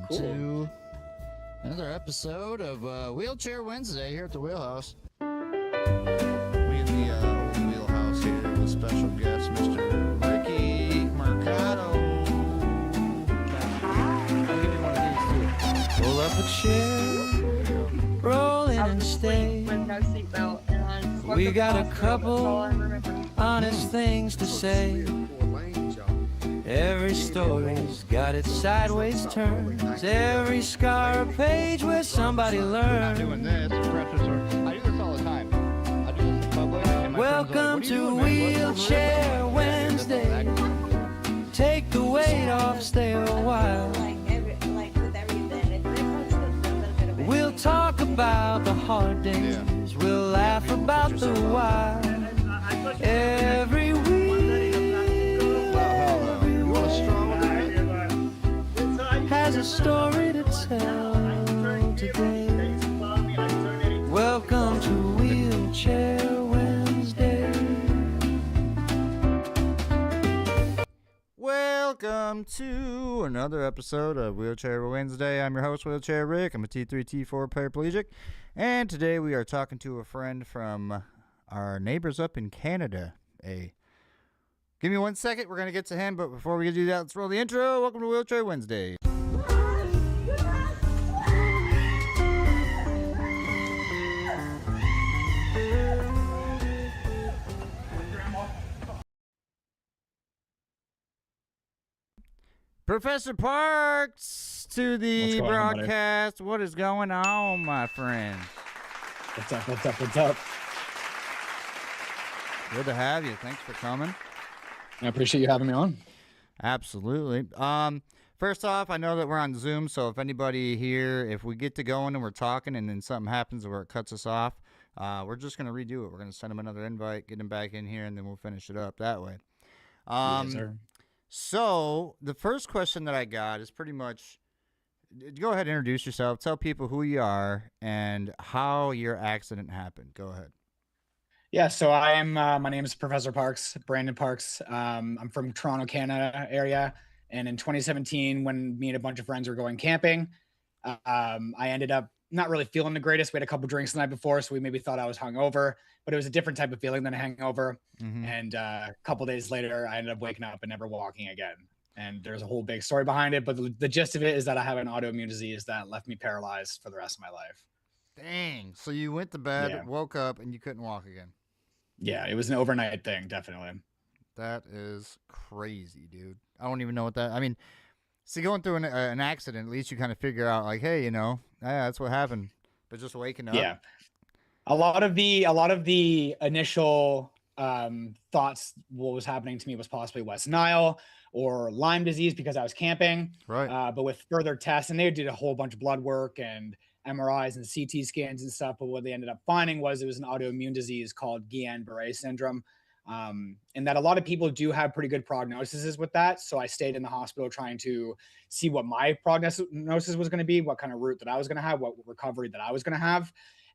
Cool. to another episode of Wheelchair Wednesday here at the Wheelhouse. We in the old Wheelhouse here with special guest Mr. Ricky Mercado. I'll give you one of these too. Pull up a chair, roll in and stay. With no seatbelt, and I We got a that's couple all I remember. honest things to say. Every story's got its sideways turns. Every scar a page where somebody learned. Doing this, I do this all the time. I do this in public. And my Welcome friends are to like, what are you doing, man? Wheelchair Wednesday. Take the weight off, stay a while. Like with every event, it becomes a little bit of a We'll talk about the hard days. We'll laugh about the while. Every week. Has a story to tell today. Welcome to Wheelchair Wednesday. Welcome to another episode of Wheelchair Wednesday. I'm your host, Wheelchair Rick. I'm a T3, T4 paraplegic. And today we are talking to a friend from our neighbors up in Canada. Give me 1 second. We're going to get to him. But before we do that, let's roll the intro. Welcome to Wheelchair Wednesday. Professor Parks to the What's going on, buddy? broadcast. What is going on, my friend? What's up, what's up, what's up? Good to have you. Thanks for coming. I appreciate you having me on. Absolutely. First off, I know that we're on Zoom, so if anybody here, if we get to going and we're talking and then something happens where it cuts us off, we're just going to redo it. We're going to send them another invite, get them back in here, and then we'll finish it up that way. Yes, sir. So the first question that I got is pretty much, go ahead and introduce yourself. Tell people who you are and how your accident happened. Go ahead. Yeah, so my name is Professor Parks, Brandon Parks. I'm from Toronto, Canada area. And in 2017, when me and a bunch of friends were going camping, I ended up not really feeling the greatest. We had a couple drinks the night before, so we maybe thought I was hungover, but it was a different type of feeling than a hangover. Mm-hmm. And a couple days later, I ended up waking up and never walking again. And there's a whole big story behind it, but the gist of it is that I have an autoimmune disease that left me paralyzed for the rest of my life. Dang. So you went to bed, Yeah. woke up, and you couldn't walk again. Yeah, it was an overnight thing, definitely. That is crazy, dude. I don't even know what that. I mean, see, going through an accident, at least you kind of figure out, like, hey, yeah, that's what happened. But just waking up. Yeah, a lot of the initial thoughts what was happening to me was possibly West Nile or Lyme disease because I was camping. Right. But with further tests, and they did a whole bunch of blood work and MRIs and CT scans and stuff. But what they ended up finding was it was an autoimmune disease called Guillain-Barré syndrome. And that a lot of people do have pretty good prognoses with that. So I stayed in the hospital trying to see what my prognosis was going to be, what kind of route that I was going to have, what recovery that I was going to have.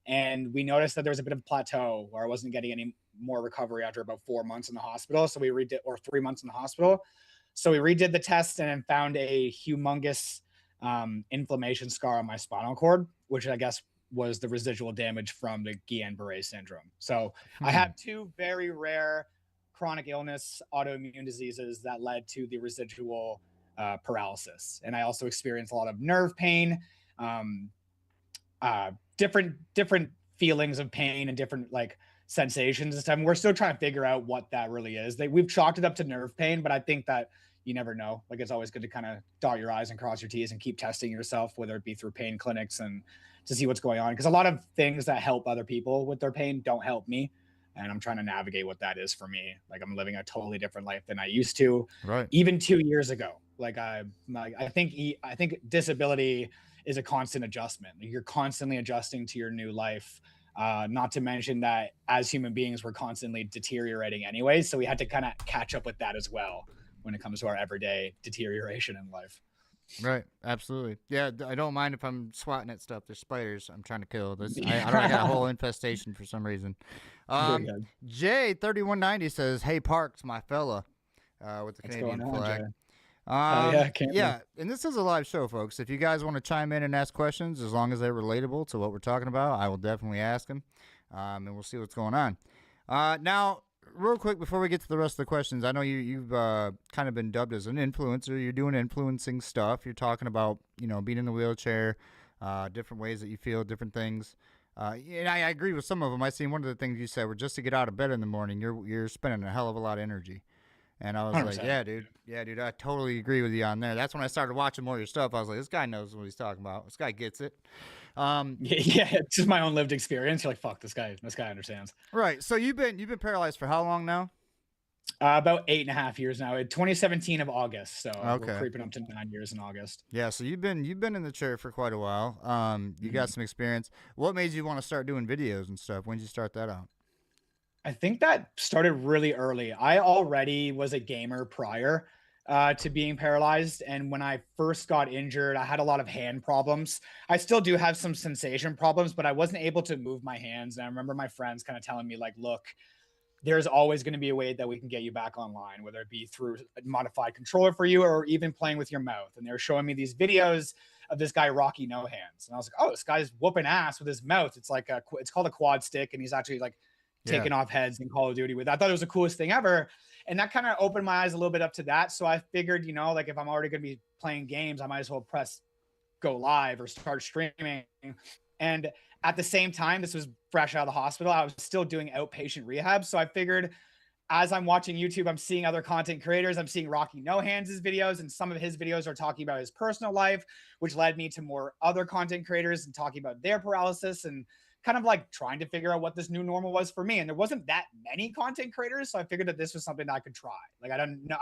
And we noticed that there was a bit of a plateau where I wasn't getting any more recovery after about 4 months in the hospital. So we redid, or 3 months in the hospital. So we redid the test and found a humongous inflammation scar on my spinal cord, which I guess was the residual damage from the Guillain-Barré syndrome. So I have two very rare chronic illness autoimmune diseases that led to the residual paralysis. And I also experienced a lot of nerve pain, different feelings of pain and different like sensations and stuff. And we're still trying to figure out what that really is. We've chalked it up to nerve pain, but I think that you never know. Like, it's always good to kind of dot your I's and cross your T's and keep testing yourself, whether it be through pain clinics and to see what's going on. Because a lot of things that help other people with their pain don't help me. And I'm trying to navigate what that is for me. Like, I'm living a totally different life than I used to, Right. even 2 years ago. Like I think disability is a constant adjustment. You're constantly adjusting to your new life. Not to mention that as human beings, we're constantly deteriorating anyway. So we had to kind of catch up with that as well when it comes to our everyday deterioration in life. Right. Absolutely. Yeah. I don't mind if I'm swatting at stuff. There's spiders I'm trying to kill. I got a whole infestation for some reason. Jay3190 says, "Hey Parks, my fella," with the What's Canadian going on, flag. Jay? Yeah, can't Yeah, and this is a live show, folks. If you guys want to chime in and ask questions, as long as they're relatable to what we're talking about, I will definitely ask them, and we'll see what's going on. Now, real quick before we get to the rest of the questions, I know you've kind of been dubbed as an influencer. You're doing influencing stuff. You're talking about being in the wheelchair, different ways that you feel, different things. And I agree with some of them. I seen one of the things you said were just to get out of bed in the morning, you're spending a hell of a lot of energy. And I was 100%. like, yeah, dude, I totally agree with you on there. That's when I started watching more of your stuff. I was like, this guy knows what he's talking about. This guy gets it. Yeah, it's just my own lived experience. You're like, fuck, this guy understands. Right. So you've been paralyzed for how long now? About 8.5 years now. 2017 of August. So Okay. we're creeping up to 9 years in August. Yeah. So you've been in the chair for quite a while. You got some experience. What made you want to start doing videos and stuff? When did you start that out? I think that started really early. I already was a gamer prior to being paralyzed. And when I first got injured, I had a lot of hand problems. I still do have some sensation problems, but I wasn't able to move my hands. And I remember my friends kind of telling me, like, look, there's always going to be a way that we can get you back online, whether it be through a modified controller for you or even playing with your mouth. And they were showing me these videos of this guy, Rocky No Hands. And I was like, oh, this guy's whooping ass with his mouth. It's like it's called a quad stick. And he's actually like taking off heads in Call of Duty with. I thought it was the coolest thing ever. And that kind of opened my eyes a little bit up to that. So I figured, like if I'm already going to be playing games, I might as well press go live or start streaming. And at the same time, this was fresh out of the hospital, I was still doing outpatient rehab. So I figured as I'm watching YouTube, I'm seeing other content creators. I'm seeing Rocky No Hands' videos, and some of his videos are talking about his personal life, which led me to more other content creators and talking about their paralysis and kind of like trying to figure out what this new normal was for me. And there wasn't that many content creators. So I figured that this was something that I could try. Like, I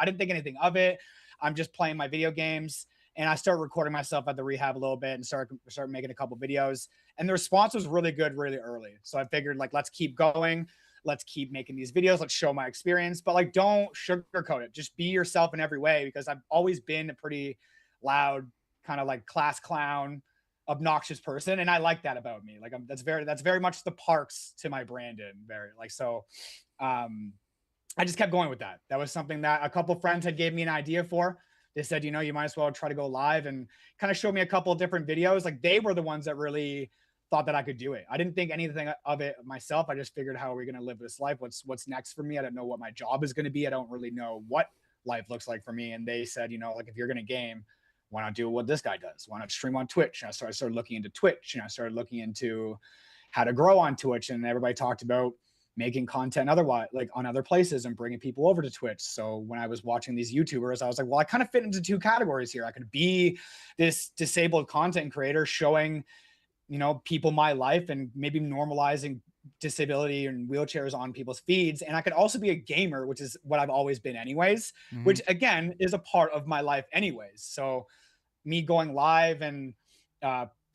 didn't think anything of it. I'm just playing my video games. And I started recording myself at the rehab a little bit and started making a couple videos. And the response was really good, really early. So I figured, like, let's keep going. Let's keep making these videos. Let's show my experience, but like, don't sugarcoat it. Just be yourself in every way, because I've always been a pretty loud, kind of like class clown, obnoxious person. And I like that about me. Like, that's very much the Parks to my Brandon. Very like, so, I just kept going with that. That was something that a couple friends had gave me an idea for. They said, you might as well try to go live, and kind of showed me a couple of different videos. Like, they were the ones that really thought that I could do it. I didn't think anything of it myself. I just figured, how are we going to live this life? What's next for me? I don't know what my job is going to be. I don't really know what life looks like for me. And they said, like, if you're going to game, why not do what this guy does? Why not stream on Twitch? And I started looking into Twitch, and I started looking into how to grow on Twitch. And everybody talked about making content otherwise, like on other places, and bringing people over to Twitch. So when I was watching these YouTubers, I was like, well, I kind of fit into two categories here. I could be this disabled content creator showing, people my life and maybe normalizing disability and wheelchairs on people's feeds. And I could also be a gamer, which is what I've always been anyways, which again is a part of my life anyways. So me going live and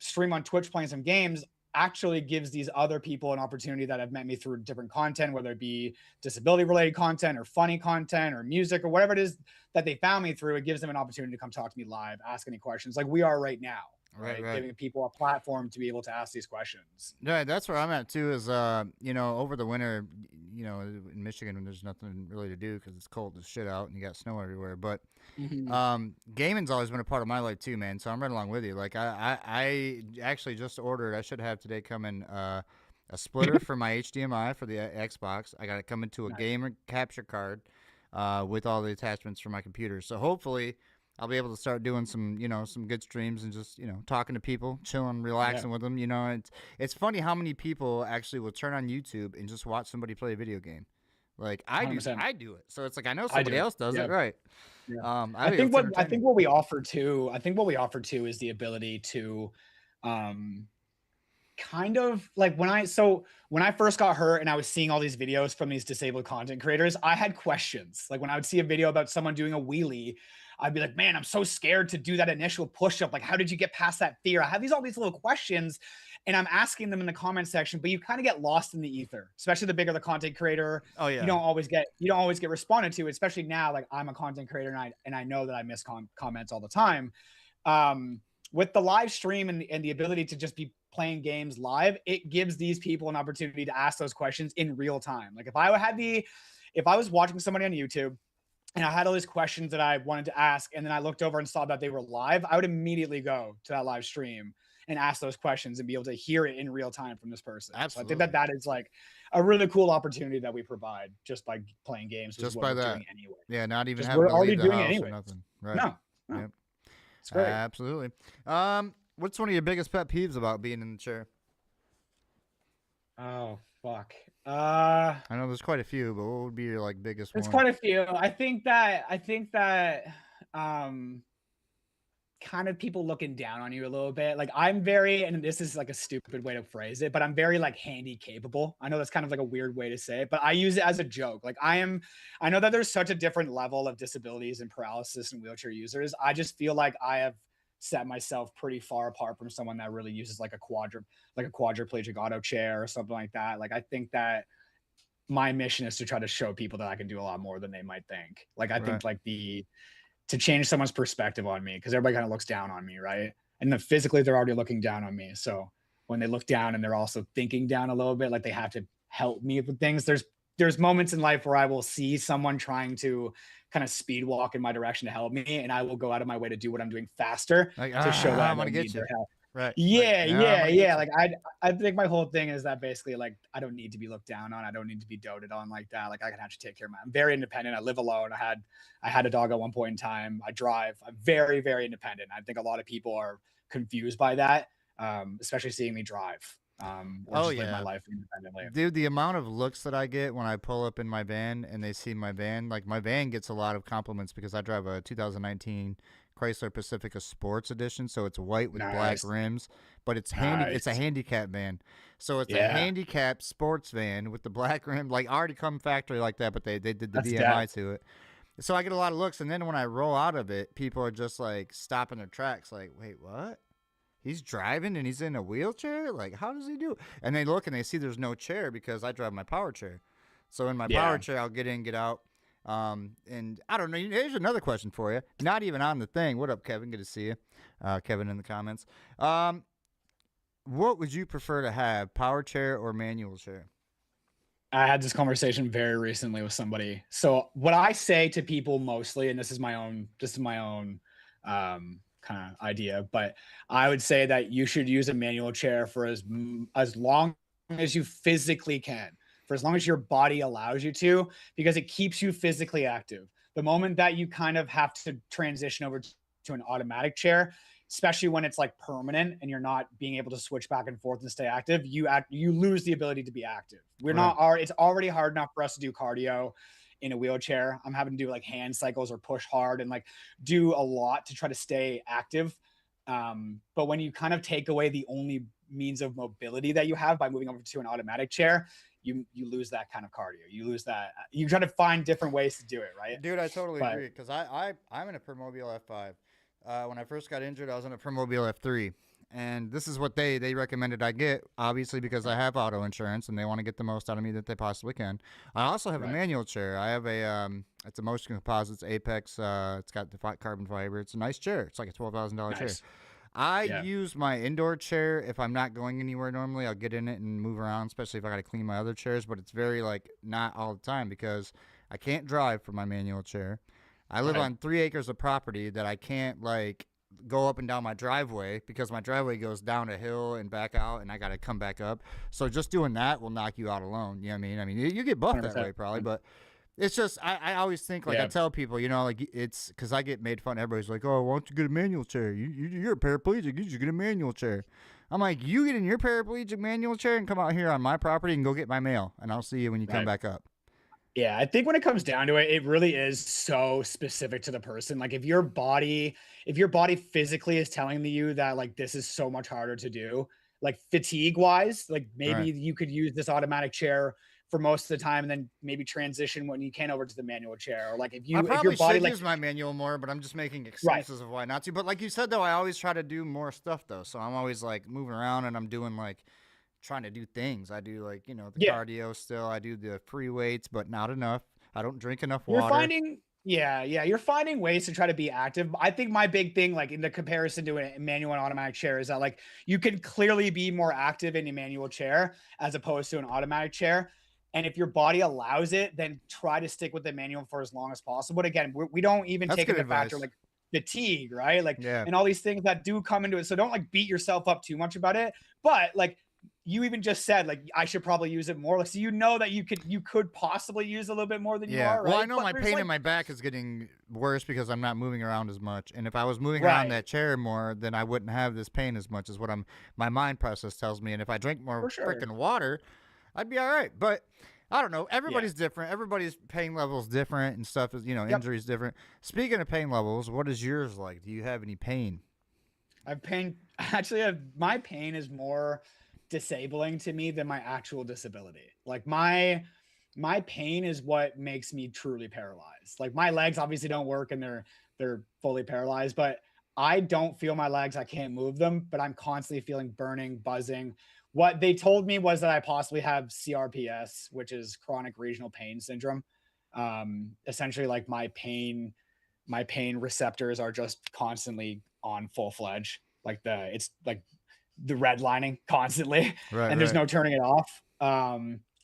stream on Twitch playing some games actually gives these other people an opportunity that have met me through different content, whether it be disability related content or funny content or music or whatever it is that they found me through. It gives them an opportunity to come talk to me live, ask any questions like we are right now. Right. Giving people a platform to be able to ask these questions. Yeah, that's where I'm at too. Is over the winter, in Michigan, there's nothing really to do because it's cold as shit out and you got snow everywhere. But gaming's always been a part of my life too, man. So I'm right along with you. Like I actually just ordered. I should have today coming a splitter for my HDMI for the Xbox. I got it coming to a gamer capture card with all the attachments for my computer. So hopefully I'll be able to start doing some, some good streams and just, talking to people, chilling, relaxing with them. It's funny how many people actually will turn on YouTube and just watch somebody play a video game. Like I 100%. I do it. So it's like, I know somebody else does it. Right. Yeah. I think what we offer too is the ability to, kind of like when I first got hurt and I was seeing all these videos from these disabled content creators, I had questions. Like when I would see a video about someone doing a wheelie, I'd be like, man, I'm so scared to do that initial push-up. Like, how did you get past that fear? I have all these little questions, and I'm asking them in the comment section, but you kind of get lost in the ether, especially the bigger the content creator. Oh yeah. You don't always get responded to, especially now. Like, I'm a content creator and I know that I miss comments all the time. With the live stream and the ability to just be playing games live, it gives these people an opportunity to ask those questions in real time. Like if I was watching somebody on YouTube and I had all these questions that I wanted to ask, and then I looked over and saw that they were live, I would immediately go to that live stream and ask those questions and be able to hear it in real time from this person. So I think that Absolutely. that is like a really cool opportunity that we provide just by playing games, which is Just what by we're that. doing anyway. Yeah, not even Just having we're to already leave the doing it house or anyways. nothing. Right. No, no, Yep. it's great. Absolutely. What's one of your biggest pet peeves about being in the chair? Oh fuck. I know there's quite a few, but what would be your like biggest There's one? quite a few. I think that kind of people looking down on you a little bit. Like I'm very, and this is like a stupid way to phrase it, but I'm very like handy capable. I know that's kind of like a weird way to say it, but I use it as a joke. Like I know that there's such a different level of disabilities and paralysis and wheelchair users. I just feel like I have set myself pretty far apart from someone that really uses like a quadriplegic auto chair or something like that. Like I think that my mission is to try to show people that I can do a lot more than they might think. Like I Right. think like to change someone's perspective on me because everybody kind of looks down on me, right? And then physically they're already looking down on me. So when they look down and they're also thinking down a little bit, like they have to help me with things. There's moments in life where I will see someone trying to kind of speed walk in my direction to help me, and I will go out of my way to do what I'm doing faster Like, to show that I I'm gonna don't get need you. their help. Right. Right. Yeah, Yeah, I'm yeah, gonna get yeah. you. Like I think my whole thing is that basically like I don't need to be looked down on. I don't need to be doted on like that. Like I can actually take care of I'm very independent. I live alone. I had a dog at one point in time. I drive. I'm very, very independent. I think a lot of people are confused by that, especially seeing me drive or Oh just live my yeah. life independently. Dude, the amount of looks that I get when I pull up in my van and they see my van, like my van gets a lot of compliments because I drive a 2019 Chrysler Pacifica Sports Edition, so it's white with black Nice. rims, but it's a Nice. handicap van. So it's a Yeah. handicap sports van with the black rim, like already come factory like that, but they did the That's BMI death. to it. So I get a lot of looks, and then when I roll out of it, people are just like stopping their tracks, like, wait, what? He's driving and he's in a wheelchair? Like, how does he do it? And they look and they see there's no chair because I drive my power chair. So in my power Yeah. chair, I'll get in, get out. And I don't know. Here's another question for you. Not even on the thing. What up, Kevin? Good to see you. Kevin in the comments. What would you prefer to have, power chair or manual chair? I had this conversation very recently with somebody. So what I say to people mostly, and this is my own kind of idea, but I would say that you should use a manual chair for as long as you physically can, for as long as your body allows you to, because it keeps you physically active. The moment that you kind of have to transition over to an automatic chair, especially when it's like permanent and you're not being able to switch back and forth and stay active, you lose the ability to be active. We're Right. not are It's already hard enough for us to do cardio in a wheelchair. I'm having to do like hand cycles or push hard and like do a lot to try to stay active. But when you kind of take away the only means of mobility that you have by moving over to an automatic chair, you lose that kind of cardio. You lose that. You try to find different ways to do it, right? Dude, I totally But agree because I'm in a Permobile F5. When I first got injured, I was in a Permobile F3. And this is what they recommended I get, obviously because I have auto insurance and they want to get the most out of me that they possibly can. I also have a right, manual chair. I have it's a Motion Composites Apex. It's got the carbon fiber. It's a nice chair. It's like a $12,000 chair. nice. I Yeah, use my indoor chair if I'm not going anywhere normally. I'll get in it and move around, especially if I got to clean my other chairs. But it's very like not all the time because I can't drive for my manual chair. I live right. on 3 acres of property that I can't like go up and down my driveway because my driveway goes down a hill and back out, and I got to come back up. So just doing that will knock you out alone. You know what I mean? I mean, you get buffed that 100%. way probably, but it's just I always think like I Yeah, tell people, you know, like it's because I get made fun. Everybody's like, "Oh, why don't you get a manual chair? You're a paraplegic. You should get a manual chair." I'm like, "You get in your paraplegic manual chair and come out here on my property and go get my mail, and I'll see you when you come right. back up." Yeah, I think when it comes down to it, it really is so specific to the person. Like if your body physically is telling you that like this is so much harder to do, like fatigue wise, like maybe Right. you could use this automatic chair for most of the time and then maybe transition when you can over to the manual chair. Or like I if your probably body should like use my manual more, but I'm just making right, excuses of why not to. But like you said, though, I always try to do more stuff, though. So I'm always like moving around and I'm doing like trying to do things. I do like, the yeah, cardio still. I do the free weights, but not enough. I don't drink enough you're water. finding yeah, you're finding ways to try to be active. I think my big thing, like in the comparison to a manual and automatic chair, is that like you can clearly be more active in a manual chair as opposed to an automatic chair. And if your body allows it, then try to stick with the manual for as long as possible. But again, we don't even That's take good into factor advice. like fatigue, right? Like, Yeah. and all these things that do come into it. So don't like beat yourself up too much about it. But like you even just said, like, I should probably use it more. Like, so you know that you could possibly use a little bit more than you are, right? Well, I know But my there's, pain like, in my back is getting worse because I'm not moving around as much. And if I was moving Right. around that chair more, then I wouldn't have this pain as much as what my mind process tells me. And if I drink more For sure. freaking water, I'd be all right. But I don't know. Everybody's different. Everybody's pain level is different and stuff is, Yep. injuries different. Speaking of pain levels, what is yours like? Do you have any pain? I've pain. Actually, my pain is more disabling to me than my actual disability. Like my pain is what makes me truly paralyzed. Like my legs obviously don't work and they're fully paralyzed, but I don't feel my legs. I can't move them, but I'm constantly feeling burning, buzzing. What they told me was that I possibly have CRPS, which is chronic regional pain syndrome. Essentially, like my pain receptors are just constantly on full fledged. Like it's like the redlining constantly, Right. and there's no turning it off.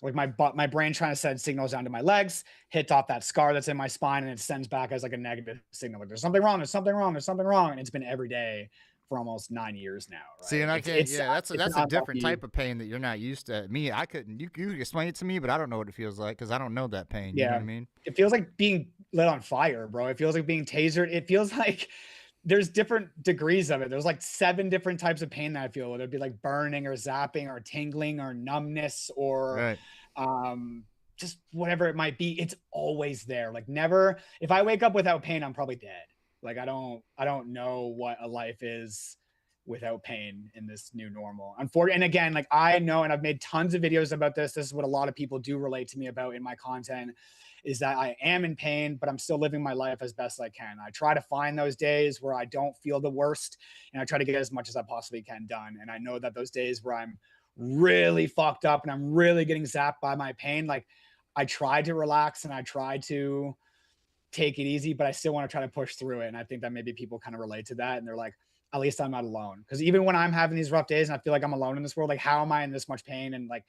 Like my brain trying to send signals down to my legs, hits off that scar that's in my spine, and it sends back as like a negative signal. Like there's something wrong, there's something wrong, there's something wrong, and it's been every day for almost 9 years now. Right? See, and I can't. That's a different unhealthy type of pain that you're not used to. Me, I couldn't. You explain it to me, but I don't know what it feels like because I don't know that pain. You know Yeah. what I mean? It feels like being lit on fire, bro. It feels like being tasered. It feels like there's different degrees of it. There's like 7 different types of pain that I feel, whether it be like burning or zapping or tingling or numbness or just whatever it might be. It's always there. Like never, if I wake up without pain, I'm probably dead. Like I don't know what a life is without pain in this new normal. Unfortunately, and again, like I know, and I've made tons of videos about this. This is what a lot of people do relate to me about in my content, is that I am in pain, but I'm still living my life as best I can. I try to find those days where I don't feel the worst, and I try to get as much as I possibly can done. And I know that those days where I'm really fucked up and I'm really getting zapped by my pain, like I try to relax and I try to take it easy, but I still want to try to push through it. And I think that maybe people kind of relate to that, and they're like, at least I'm not alone. Because even when I'm having these rough days and I feel like I'm alone in this world, like how am I in this much pain? And like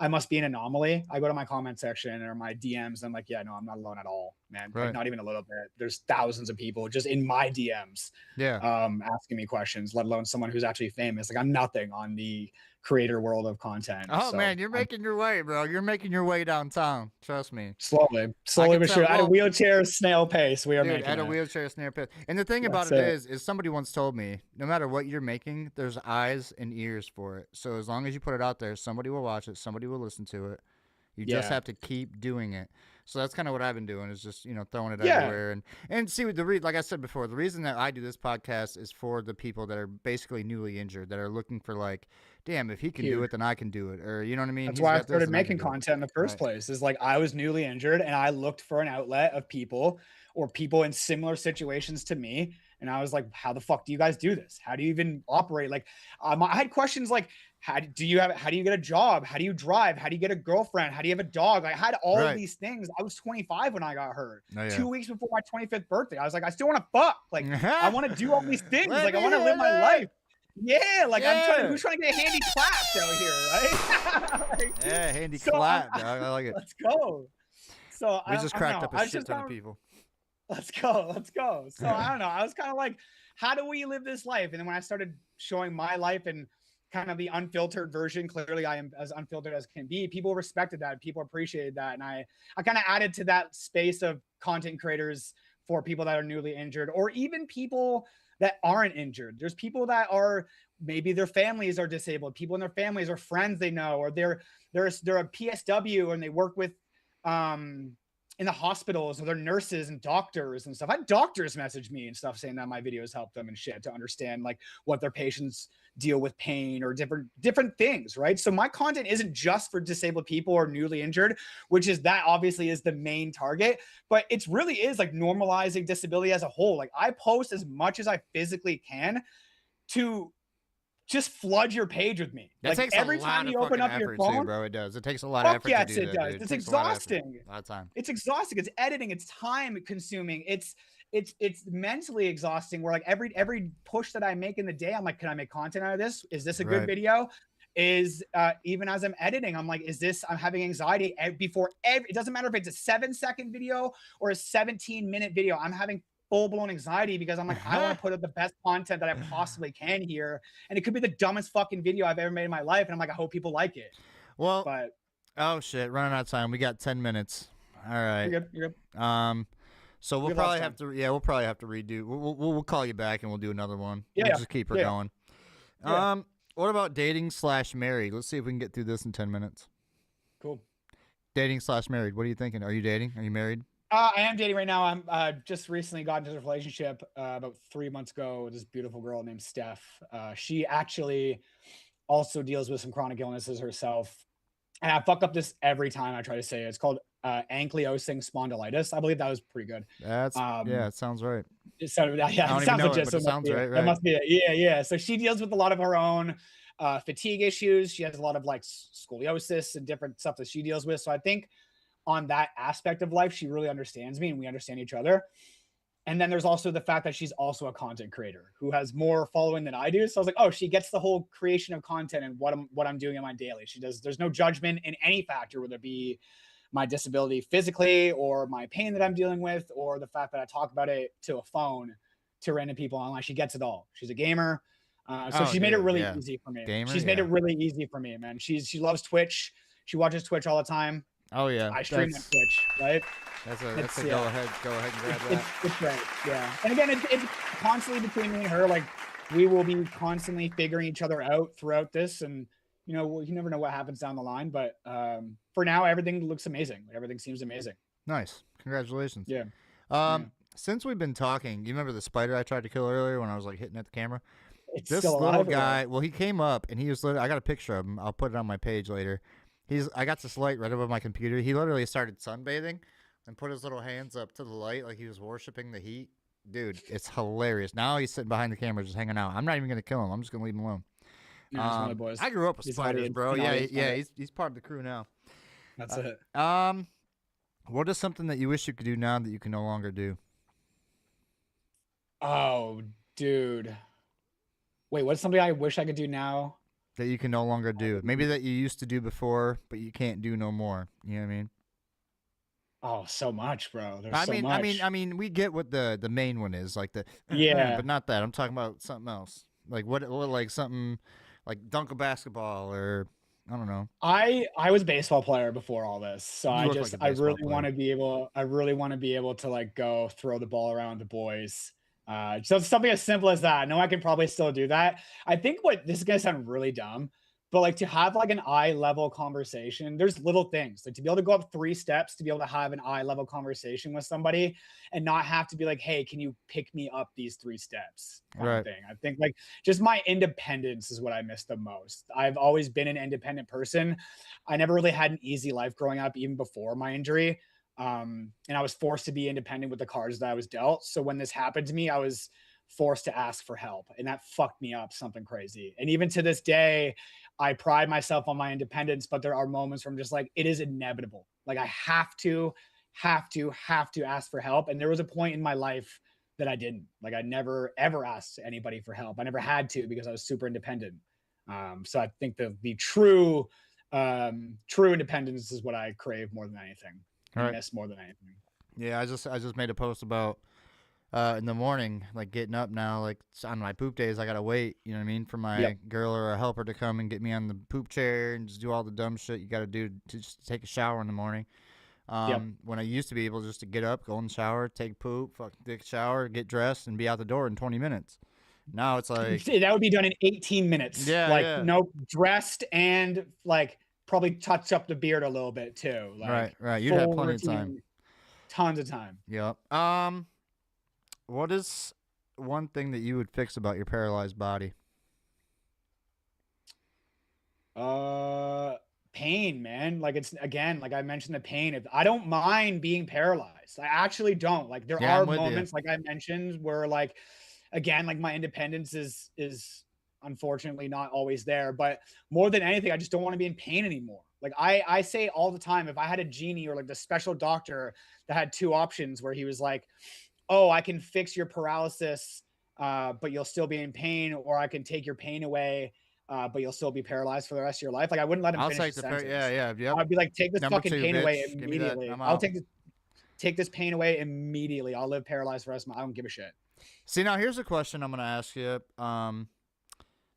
I must be an anomaly. I go to my comment section or my DMs and I'm like, yeah, no, I'm not alone at all, man. Right. Like not even a little bit. There's thousands of people just in my DMs asking me questions, let alone someone who's actually famous. Like I'm nothing on the creator world of content. Oh, so, man, you're making your way, bro. You're making your way downtown. Trust me. Slowly but sure. At a wheelchair snail pace, we are making at a wheelchair snail pace. And the thing about it is somebody once told me, no matter what you're making, there's eyes and ears for it. So as long as you put it out there, somebody will watch it, somebody will listen to it. You just have to keep doing it. So that's kind of what I've been doing, is just, throwing it everywhere. And see, like I said before, the reason that I do this podcast is for the people that are basically newly injured, that are looking for like, damn, if he can do it, then I can do it. Or, you know what I mean? That's why I started making content in the first place, is like I was newly injured and I looked for an outlet of people in similar situations to me. And I was like, how the fuck do you guys do this? How do you even operate? Like, I had questions like, how do you get a job? How do you drive? How do you get a girlfriend? How do you have a dog? I had all of these things. I was 25 when I got hurt. 2 weeks before my 25th birthday. I was like, I still want to fuck. Like, I want to do all these things. Like, I want to live my life. Yeah, like who's trying to get a handy clap out here, right? Like, yeah, handy clap, dog. I like it. Let's go. So we just cracked up a shit ton of people. Let's go. So I don't know. I was kind of like, how do we live this life? And then when I started showing my life and kind of the unfiltered version, clearly I am as unfiltered as can be. People respected that. People appreciated that. And I kind of added to that space of content creators for people that are newly injured, or even people that aren't injured. There's people that are, maybe their families are disabled, people in their families or friends they know, or they're a PSW and they work with in the hospitals, or they're nurses and doctors and stuff. I had doctors message me and stuff saying that my videos help them and shit to understand like what their patients deal with pain or different things, right? So my content isn't just for disabled people or newly injured, which is that obviously is the main target, but it really is like normalizing disability as a whole. Like I post as much as I physically can to just flood your page with me. That takes every time you open up your phone, bro. It does. It takes a lot of effort. Yes, to do it does. It's exhausting. A lot of time. It's exhausting. It's editing. It's time consuming. It's mentally exhausting. Where like every push that I make in the day, I'm like, can I make content out of this? Is this a good video? is even as I'm editing, I'm like, I'm having anxiety before it doesn't matter if it's a 7-second video or a 17-minute video. I'm having full-blown anxiety because I'm like, I want to put out the best content that I possibly can here. And it could be the dumbest fucking video I've ever made in my life. And I'm like, I hope people like it. Well, But oh shit, running out of time. We got 10 minutes. All right. you're good. So we'll We have probably lots have to, we'll probably have to redo. We'll call you back and we'll do another one. Yeah, We'll yeah. just keep her Yeah. going. Yeah. What about dating/married? Let's see if we can get through this in 10 minutes. Cool. Dating/married. What are you thinking? Are you dating? Are you married? I am dating right now. I'm just recently got into a relationship about 3 months ago with this beautiful girl named Steph. She actually also deals with some chronic illnesses herself. And I fuck up this every time I try to say it. It's called ankylosing spondylitis. I believe that was pretty good. That's yeah, it sounds right. It sounded, yeah, I don't it even sounds know it, legit. but So it sounds right, That right. must be it. Yeah, yeah. So she deals with a lot of her own fatigue issues. She has a lot of like scoliosis and different stuff that she deals with. So I think on that aspect of life, she really understands me and we understand each other. And then there's also the fact that she's also a content creator who has more following than I do. So I was like, oh, she gets the whole creation of content and what I'm doing in my daily. There's no judgment in any factor, whether it be my disability physically or my pain that I'm dealing with, or the fact that I talk about it to a phone to random people online. She gets it all. She's a gamer. So she's made it really easy for me. She's made it really easy for me, man. She loves Twitch. She watches Twitch all the time. Oh yeah, I stream on Twitch, right? That's a go ahead and grab that. It's great, yeah. And again, it's constantly between me and her. Like we will be constantly figuring each other out throughout this, and you never know what happens down the line. But for now, everything looks amazing. Everything seems amazing. Nice, congratulations. Yeah. Since we've been talking, you remember the spider I tried to kill earlier when I was like hitting at the camera? It's This still little alive, guy, well, he came up and he was literally, I got a picture of him. I'll put it on my page later. I got this light right above my computer. He literally started sunbathing and put his little hands up to the light like he was worshiping the heat. Dude, it's hilarious. Now he's sitting behind the camera just hanging out. I'm not even going to kill him. I'm just going to leave him alone. No, he's one of the boys. I grew up with He's spiders, already- bro. he's Yeah, already- he's part of the crew now. That's it. What is something that you wish you could do now that you can no longer do? Oh, dude. Wait, what's something I wish I could do now? That you can no longer do. Maybe that you used to do before, but you can't do no more. You know what I mean? Oh, so much, bro. There's I so mean, much. I mean, we get what the main one is, like the Yeah. but not that. I'm talking about something else. Like what like something like dunk a basketball or I don't know. I was a baseball player before all this, so You I look just like a I baseball really player. want to be able to like go throw the ball around the boys. So it's something as simple as that. I know I can probably still do that. I think this is gonna sound really dumb, but like to have like an eye level conversation, there's little things like to be able to go up 3 steps to be able to have an eye level conversation with somebody and not have to be like, hey, can you pick me up these 3 steps? Kind of Right. thing. I think like just my independence is what I miss the most. I've always been an independent person. I never really had an easy life growing up, even before my injury. And I was forced to be independent with the cards that I was dealt. So when this happened to me, I was forced to ask for help, and that fucked me up something crazy. And even to this day, I pride myself on my independence, but there are moments where I'm just like, it is inevitable. Like I have to ask for help. And there was a point in my life that I didn't. Like I never ever asked anybody for help. I never had to because I was super independent. So I think the true independence is what I crave more than anything. All right. Miss more than anything. Yeah, I just made a post about in the morning, like getting up now, like on my poop days, I gotta wait. You know what I mean, for my girl or a helper to come and get me on the poop chair and just do all the dumb shit you gotta do to just take a shower in the morning. When I used to be able just to get up, go in the shower, take a poop, take a shower, get dressed, and be out the door in 20 minutes. Now it's like that would be done in 18 minutes. Yeah, like yeah. no dressed and like probably touch up the beard a little bit too. Like, right. You'd have full plenty of routine, time. Tons of time. Yep. What is one thing that you would fix about your paralyzed body? Pain, man. Like it's again, like I mentioned the pain. If I don't mind being paralyzed, I actually don't. Like there Yeah, are I'm with you. moments, like I mentioned, where like again, like my independence is unfortunately not always there. But more than anything, I just don't want to be in pain anymore. Like I say all the time, if I had a genie or like the special doctor that had 2 options where he was like, oh, I can fix your paralysis, but you'll still be in pain, or I can take your pain away, but you'll still be paralyzed for the rest of your life. Like I wouldn't let him I'll finish take the the sentence. yeah. I'd be like, take this Number fucking 2, pain away bitch. Give me that. immediately. I'm I'll out. take this pain away immediately. I'll live paralyzed for the rest of my. I don't give a shit. See, now here's a question I'm gonna ask you.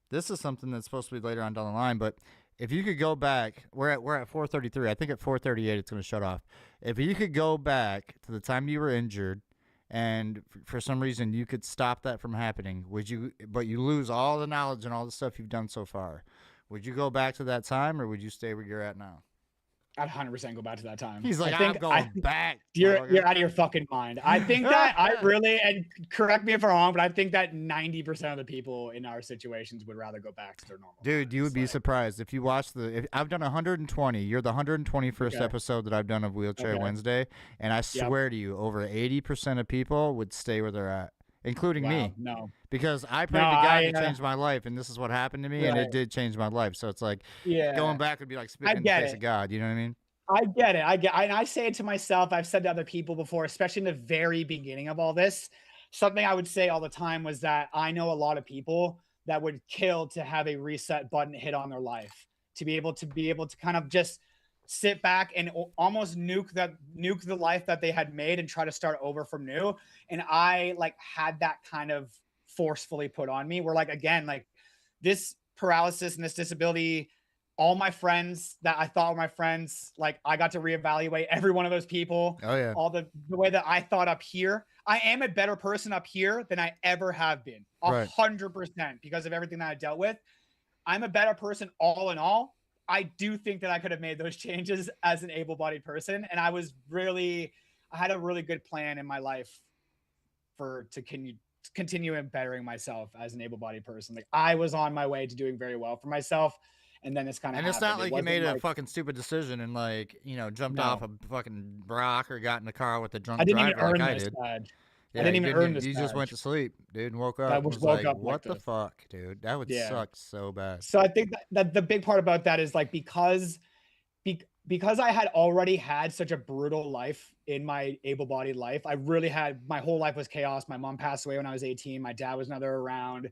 This is something that's supposed to be later on down the line, but if you could go back, we're at 4:33. I think at 4:38 it's gonna shut off. If you could go back to the time you were injured, and for some reason you could stop that from happening, would you? But you lose all the knowledge and all the stuff you've done so far. Would you go back to that time, or would you stay where you're at now? I'd 100% go back to that time. He's like, I'm going back. You're out of your fucking mind. I think that I really, and correct me if I'm wrong, but I think that 90% of the people in our situations would rather go back to their normal. Dude, you would be surprised if you watch I've done 120. You're the 121st episode that I've done of Wheelchair Wednesday, and I swear to you, over 80% of people would stay where they're at, including me. No, because I prayed to God to change my life, and this is what happened to me, and it did change my life. So it's like, going back would be like spitting in the face of God. You know what I mean? I get it. And I say it to myself. I've said to other people before, especially in the very beginning of all this. Something I would say all the time was that I know a lot of people that would kill to have a reset button hit on their life, to be able to kind of just sit back and almost nuke the life that they had made and try to start over from new. And I like had that kind of forcefully put on me, where like, again, like this paralysis and this disability, all my friends that I thought were my friends, like I got to reevaluate every one of those people. Oh yeah. All the way that I thought up here, I am a better person up here than I ever have been. 100% because of everything that I dealt with. I'm a better person all in all. I do think that I could have made those changes as an able-bodied person. And I had a really good plan in my life to continue in bettering myself as an able-bodied person. Like I was on my way to doing very well for myself. And then it's kind of and it's not like you made a fucking stupid decision and like, jumped off a fucking rock or got in the car with a drunk driver like I did. Yeah, I didn't even earn this. You just went to sleep, dude, and woke up. I was like, what the fuck, dude? That would suck so bad. So I think that the big part about that is like because I had already had such a brutal life in my able-bodied life. I really had, my whole life was chaos. My mom passed away when I was 18. My dad was never around.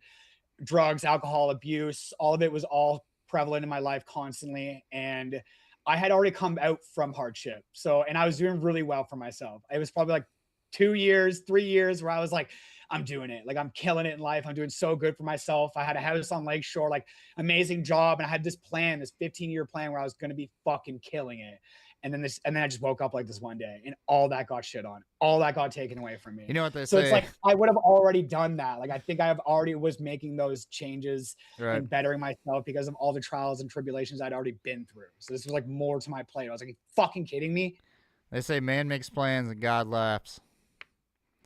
Drugs, alcohol abuse, all of it was all prevalent in my life constantly. And I had already come out from hardship. And I was doing really well for myself. It was probably like 2 years, 3 years where I was like, I'm doing it. Like I'm killing it in life. I'm doing so good for myself. I had a house on Lakeshore, like amazing job. And I had this plan, this 15-year plan where I was going to be fucking killing it. And then I just woke up like this one day and all that got shit on. All that got taken away from me. You know what they say? So it's like, I would have already done that. Like, I think I have already was making those changes and bettering myself because of all the trials and tribulations I'd already been through. So this was like more to my plate. I was like, are you fucking kidding me? They say man makes plans and God laughs.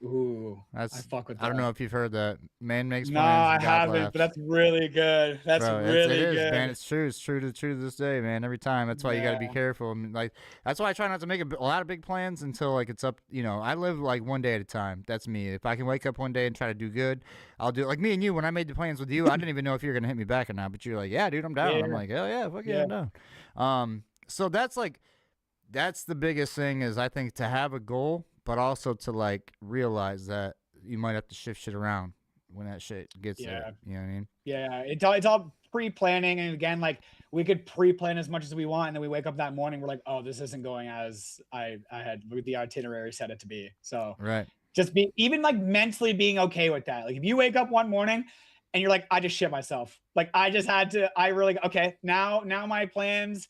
Ooh, I fuck with that. I don't know if you've heard that. Man makes plans. No, I haven't, but that's really good. That's really good, man. It's true. It's true to this day, man. Every time. That's why you got to be careful. I mean, like that's why I try not to make a lot of big plans until like it's up. I live like one day at a time. That's me. If I can wake up one day and try to do good, I'll do it. Like me and you. When I made the plans with you, I didn't even know if you were gonna hit me back or not. But you're like, yeah, dude, I'm down. Yeah. I'm like, hell yeah, fuck yeah, I'm down. So that's the biggest thing is I think to have a goal, but also to like realize that you might have to shift shit around when that shit gets there. You know what I mean? Yeah, it's all pre-planning, and again, like we could pre-plan as much as we want, and then we wake up that morning, we're like, oh, this isn't going as I had the itinerary set it to be. So just be even like mentally being okay with that. Like if you wake up one morning and you're like, I just shit myself. Like okay, now my plans,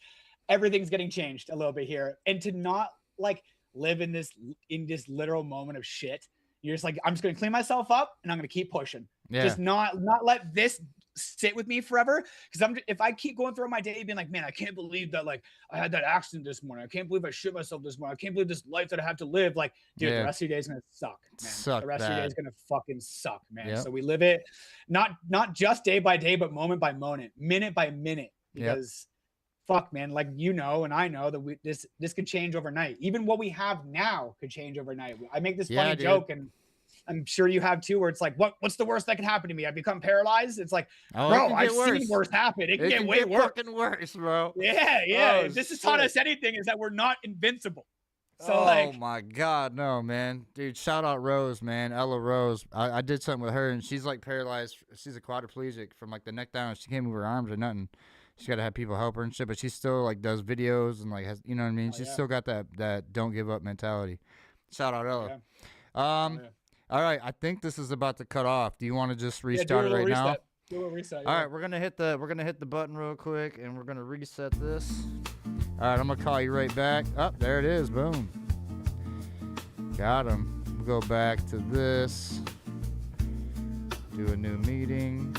everything's getting changed a little bit here, and to not like live in this literal moment of shit. You're just like, I'm just gonna clean myself up and I'm gonna keep pushing. Just not let this sit with me forever. Because if I keep going through my day being like, man, I can't believe that like I had that accident this morning. I can't believe I shit myself this morning. I can't believe this life that I have to live. Like, dude, the rest of your day is gonna suck, man. The rest of your day is gonna fucking suck, man. So we live it not just day by day, but moment by moment, minute by minute. Because fuck, man, like and I know that this could change overnight. Even what we have now could change overnight. I make this funny joke, and I'm sure you have too, where it's like, what's the worst that can happen to me? I become paralyzed. It's like, bro, I've seen worse happen. It can get way worse. Fucking worse, bro. Yeah. This has taught us anything is that we're not invincible. So oh like, my God, no, man, dude! Shout out Rose, man, Ella Rose. I did something with her, and she's like paralyzed. She's a quadriplegic from like the neck down. She can't move her arms or nothing. She's got to have people help her and shit, but she still like does videos and like has, you know what I mean? She's still got that don't give up mentality. Shout out Ella. Yeah. All right, I think this is about to cut off. Do you want to just do restart a it little right now? reset. Do a little reset. All right, we're gonna hit the button real quick, and we're gonna reset this. All right, I'm gonna call you right back. Oh, there it is. Boom. Got him. We'll go back to this. Do a new meeting.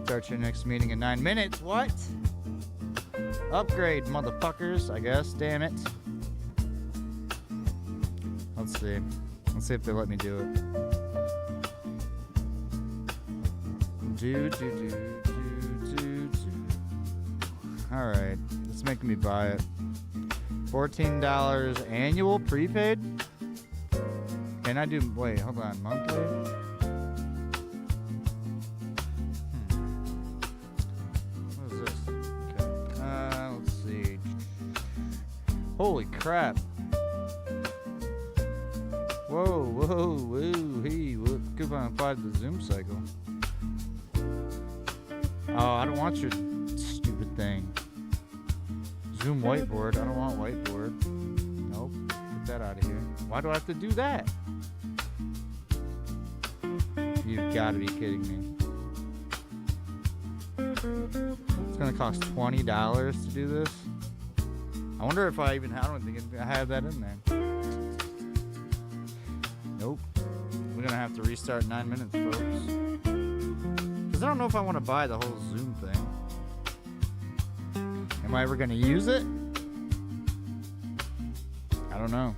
Start your next meeting in 9 minutes. What? Upgrade, motherfuckers. I guess. Damn it. Let's see. Let's see if they let me do it. All right, it's making me buy it. $14 annual prepaid. Can I do? Wait, hold on. Monthly. What is this? Okay. Let's see. Holy crap. Whoa, hey, what coupon applied to the Zoom cycle? Oh, I don't want your stupid thing. Zoom whiteboard. I don't want whiteboard. Nope. Get that out of here. Why do I have to do that? You've got to be kidding me. It's going to cost $20 to do this. I wonder if I don't think I have that in there. Nope. We're going to have to restart 9 minutes, folks. Because I don't know if I want to buy the whole Zoom thing. Am I ever going to use it? I don't know.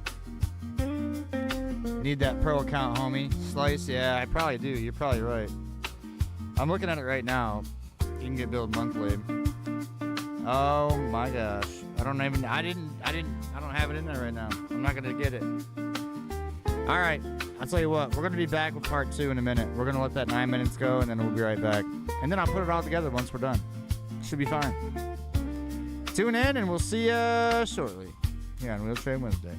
Need that pro account, homie. Slice, yeah, I probably do. You're probably right. I'm looking at it right now. You can get billed monthly. Oh my gosh. I don't have it in there right now. I'm not going to get it. All right. I'll tell you what, we're going to be back with part 2 in a minute. We're going to let that 9 minutes go, and then we'll be right back. And then I'll put it all together once we're done. Should be fine. Tune in, and we'll see you shortly here on Wheelchair Wednesday.